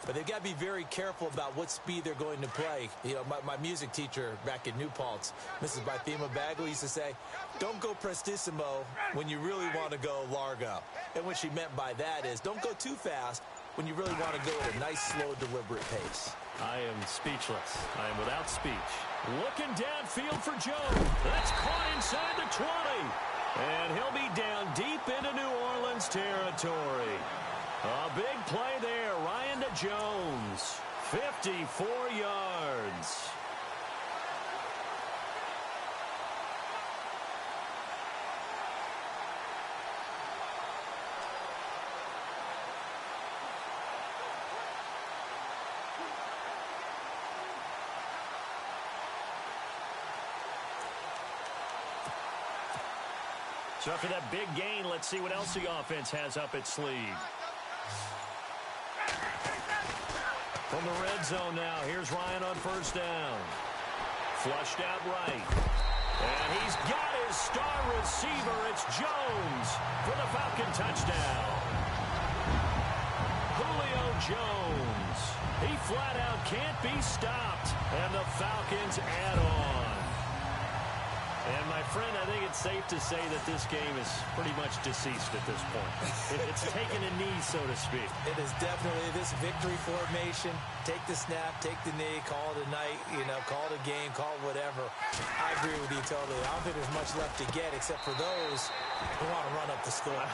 But they've got to be very careful about what speed they're going to play. You know, my music teacher back in New Paltz, Mrs. Bythema Bagley, used to say, don't go prestissimo when you really want to go largo. And what she meant by that is don't go too fast when you really want to go at a nice, slow, deliberate pace. I am speechless. I am without speech. Looking downfield for Jones. That's caught inside the 20. And he'll be down deep into New Orleans territory. A big play there. Ryan to Jones. 54 yards. So after that big gain, let's see what else the offense has up its sleeve. From the red zone now, here's Ryan on first down. Flushed out right. And he's got his star receiver. It's Jones for the Falcon touchdown. Julio Jones. He flat out can't be stopped. And the Falcons add on. And, my friend, I think it's safe to say that this game is pretty much deceased at this point. It's taken a knee, so to speak. It is definitely this victory formation. Take the snap, take the knee, call it a night, call it a game, call it whatever. I agree with you totally. I don't think there's much left to get except for those who want to run up the score.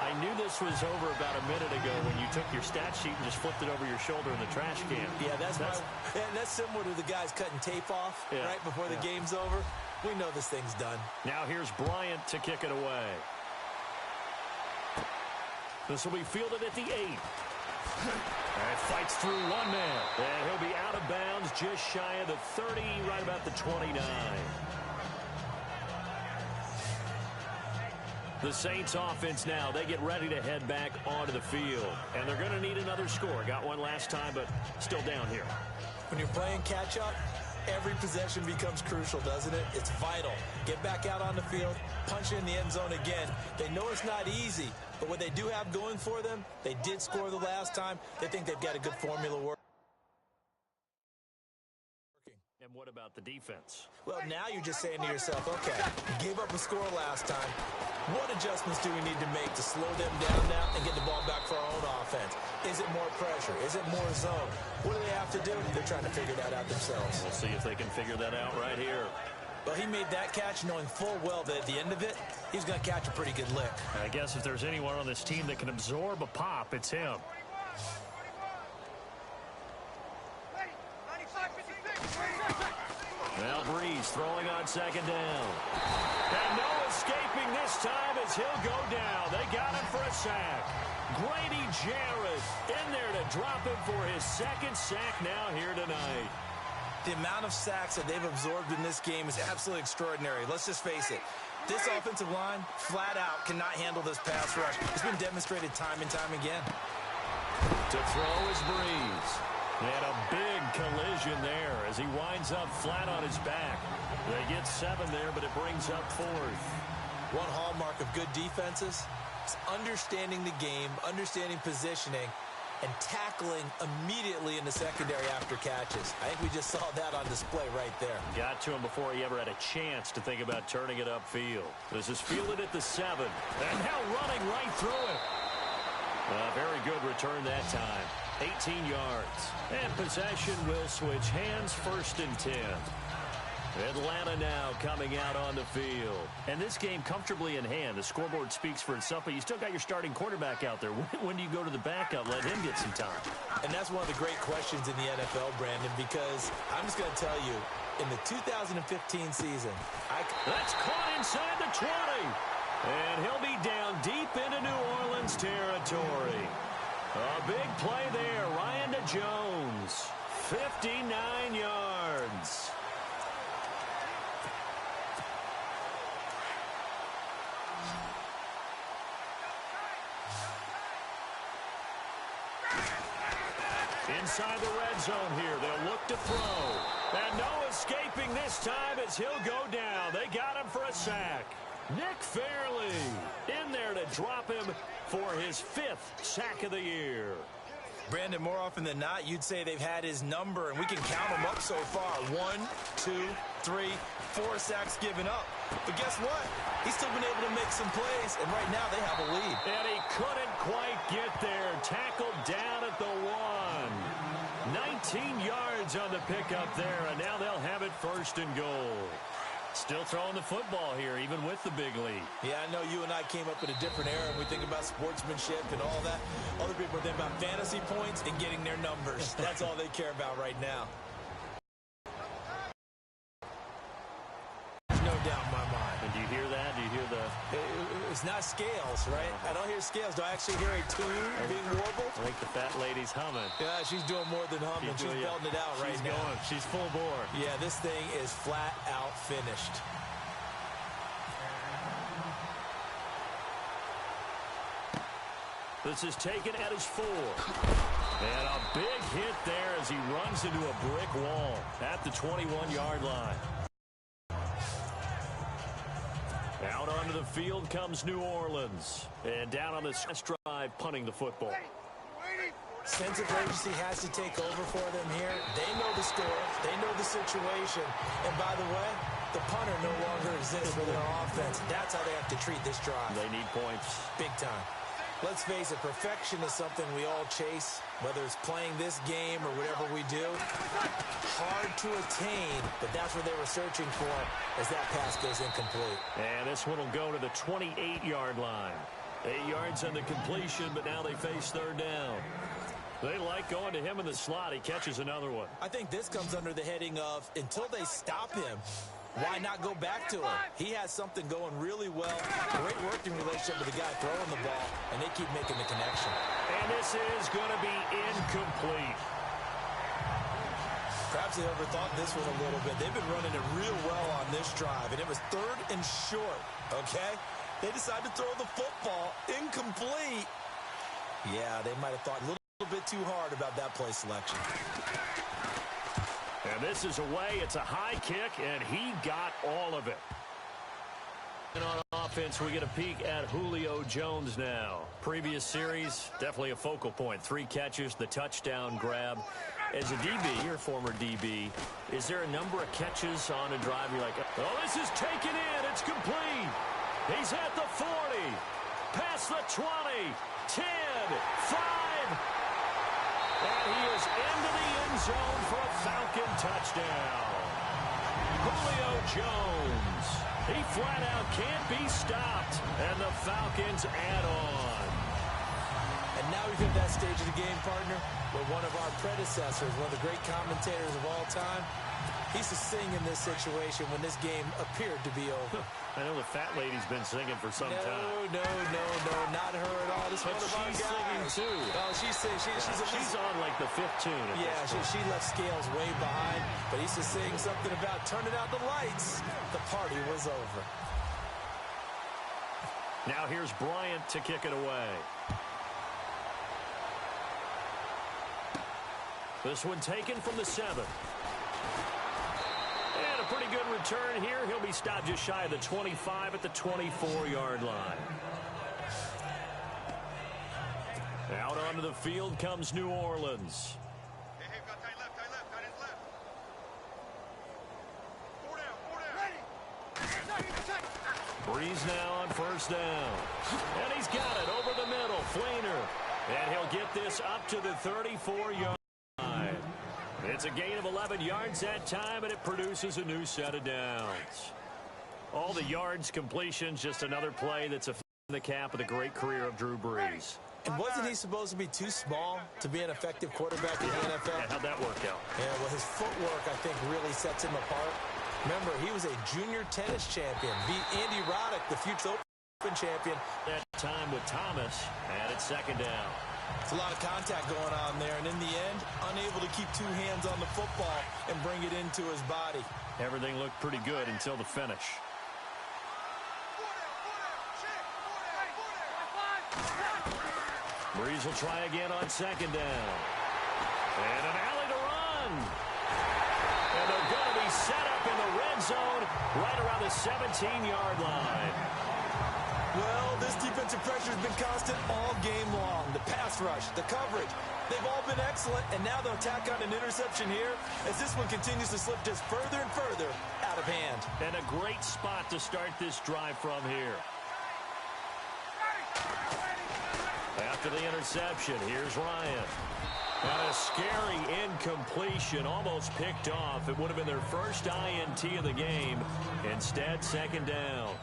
I knew this was over about a minute ago when you took your stat sheet and just flipped it over your shoulder in the trash can. Yeah, that's similar to the guys cutting tape off right before the game's over. We know this thing's done. Now here's Bryant to kick it away. This will be fielded at the 8. And fights through one man. And he'll be out of bounds just shy of the 30, right about the 29. The Saints offense now, they get ready to head back onto the field. And they're going to need another score. Got one last time, but still down here. When you're playing catch-up, every possession becomes crucial, doesn't it? It's vital. Get back out on the field, punch it in the end zone again. They know it's not easy, but what they do have going for them, they did score the last time. They think they've got a good formula working. And what about the defense? Well, now you're just saying to yourself, okay, gave up a score last time. What adjustments do we need to make to slow them down now and get the ball back for our own offense? Is it more pressure? Is it more zone? What do they have to do? They're trying to figure that out themselves. We'll see if they can figure that out right here. Well, he made that catch knowing full well that at the end of it, he's going to catch a pretty good lick. I guess if there's anyone on this team that can absorb a pop, it's him. Now Breeze throwing on second down. And no escaping this time as he'll go down. They got him for a sack. Grady Jarrett in there to drop him for his second sack now here tonight. The amount of sacks that they've absorbed in this game is absolutely extraordinary. Let's just face it. This offensive line, flat out, cannot handle this pass rush. It's been demonstrated time and time again. To throw is Breeze. And a big collision there as he winds up flat on his back. They get 7 there, but it brings up 4th. One hallmark of good defenses is understanding the game, understanding positioning, and tackling immediately in the secondary after catches. I think we just saw that on display right there. Got to him before he ever had a chance to think about turning it upfield. This is fielded at the 7. And now running right through it. A very good return that time. 18 yards. And possession will switch hands, 1st and 10. Atlanta now coming out on the field. And this game comfortably in hand. The scoreboard speaks for itself, but you still got your starting quarterback out there. When do you go to the backup? Let him get some time. And that's one of the great questions in the NFL, Brandon, because I'm just going to tell you, in the 2015 season, that's caught inside the 20. And he'll be down deep into New Orleans territory. A big play there. Ryan to Jones. 59 yards. Inside the red zone here. They'll look to throw. And no escaping this time as he'll go down. They got him for a sack. Nick Fairley in there to drop him for his 5th sack of the year. Brandon, more often than not, you'd say they've had his number, and we can count them up so far. 1, 2, 3, 4 sacks given up. But guess what? He's still been able to make some plays, and right now they have a lead. And he couldn't quite get there. Tackled down at the 1. 19 yards on the pickup there, and now they'll have it 1st and goal. Still throwing the football here, even with the big lead. Yeah, I know you and I came up in a different era, and we think about sportsmanship and all that. Other people are thinking about fantasy points and getting their numbers. That's all they care about right now. There's no doubt in my mind. And do you hear that? Do you hear the... It's not scales, right? I don't hear scales. Do I actually hear a tune being warbled? I think the fat lady's humming. Yeah, she's doing more than humming. She's belting it out right now. She's full bore. Yeah, this thing is flat out finished. This is taken at his 4. And a big hit there as he runs into a brick wall at the 21-yard line. Out onto the field comes New Orleans. And down on the drive, punting the football. Sense of urgency has to take over for them here. They know the score. They know the situation. And by the way, the punter no longer exists for their offense. That's how they have to treat this drive. They need points. Big time. Let's face it, perfection is something we all chase, whether it's playing this game or whatever we do. Hard to attain, but that's what they were searching for as that pass goes incomplete. And this one will go to the 28-yard line. 8 yards on the completion, but now they face 3rd down. They like going to him in the slot. He catches another one. I think this comes under the heading of, until they stop him, why not go back to him? He has something going really well. Great working relationship with the guy throwing the ball, and they keep making the connection. And this is going to be incomplete. Perhaps they overthought this one a little bit. They've been running it real well on this drive, and it was 3rd and short, okay? They decided to throw the football incomplete. Yeah, they might have thought a little bit too hard about that play selection. And this is away. It's a high kick, and he got all of it. And on offense, we get a peek at Julio Jones now. Previous series, definitely a focal point. 3 catches, the touchdown grab. As a DB, your former DB, is there a number of catches on a drive you're like, oh, this is taken in. It's complete. He's at the 40, past the 20, 10, 5. And he is into the end zone for a Falcon touchdown. Julio Jones. He flat out can't be stopped. And the Falcons add on. And now we've hit that stage of the game, partner, where one of our predecessors, one of the great commentators of all time, he used to sing in this situation when this game appeared to be over. I know the fat lady's been singing for some time. No, not her at all. This but she's singing too. Oh, she's on like the 5th tune. Yeah, she left scales way behind, but he used to sing something about turning out the lights. The party was over. Now here's Bryant to kick it away. This one taken from the 7. And a pretty good return here. He'll be stopped just shy of the 25 at the 24-yard line. Out onto the field comes New Orleans. Breeze now on 1st down. And he's got it over the middle. Flainer. And he'll get this up to the 34-yard line. It's a gain of 11 yards that time, and it produces a new set of downs. All the yards, completions, just another play that's a in the cap of the great career of Drew Brees. And wasn't he supposed to be too small to be an effective quarterback in the NFL? Yeah, how'd that work out? Yeah, well, his footwork, I think, really sets him apart. Remember, he was a junior tennis champion, beat Andy Roddick, the future Open champion. That time with Thomas, and it's 2nd down. It's a lot of contact going on there, and in the end, unable to keep 2 hands on the football and bring it into his body. Everything looked pretty good until the finish. Breeze will try again on 2nd down. And an alley to run. And they're going to be set up in the red zone right around the 17-yard line. Well, this defensive pressure has been constant all game long. The pass rush, the coverage, they've all been excellent, and now they'll tack on an interception here as this one continues to slip just further and further out of hand. And a great spot to start this drive from here. After the interception, here's Ryan. And a scary incompletion, almost picked off. It would have been their first INT of the game. Instead, second down.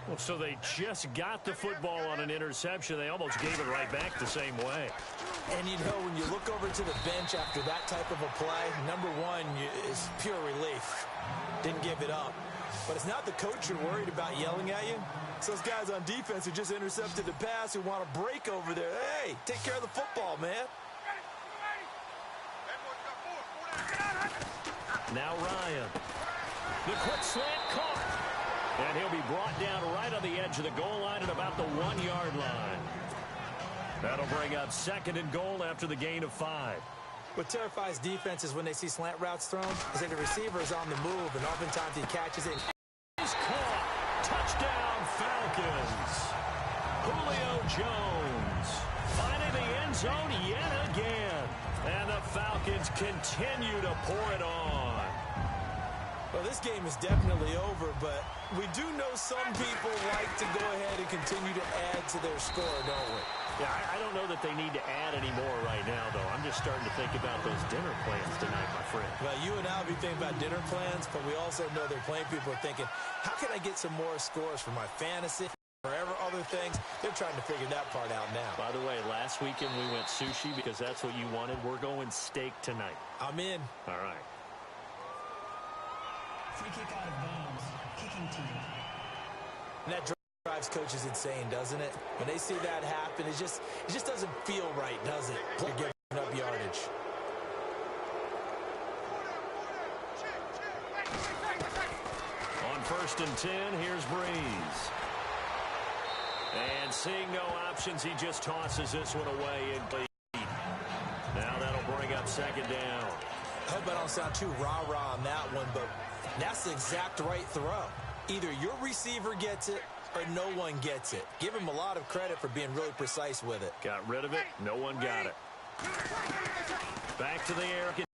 Well, so they just got the football on an interception. They almost gave it right back the same way. And, you know, when you look over to the bench after that type of a play, number one is pure relief. Didn't give it up. But it's not the coach you're worried about yelling at you. It's those guys on defense who just intercepted the pass who want to break over there. Hey, take care of the football, man. Now Ryan. The quick slant caught. And he'll be brought down right on the edge of the goal line at about the 1-yard line. That'll bring up second and goal after the gain of 5. What terrifies defenses when they see slant routes thrown is that the receiver is on the move, and oftentimes he catches it. He's caught. Touchdown, Falcons. Julio Jones finding the end zone yet again. And the Falcons continue to pour it on. Well, this game is definitely over, but we do know some people like to go ahead and continue to add to their score, don't we? Yeah, I don't know that they need to add any more right now, though. I'm just starting to think about those dinner plans tonight, my friend. Well, you and I will be thinking about dinner plans, but we also know they're playing people are thinking, how can I get some more scores for my fantasy, wherever other things? They're trying to figure that part out now. By the way, last weekend we went sushi because that's what you wanted. We're going steak tonight. I'm in. All right. Free kick out of bounds. Kicking team. And that drives coaches insane, doesn't it? When they see that happen, it just doesn't feel right, does it? You're giving up yardage. On 1st and 10, here's Breeze. And seeing no options, he just tosses this one away and lead. Now that'll bring up second down. I hope I don't sound too rah-rah on that one, but that's the exact right throw. Either your receiver gets it or no one gets it. Give him a lot of credit for being really precise with it. Got rid of it. No one got it. Back to the air.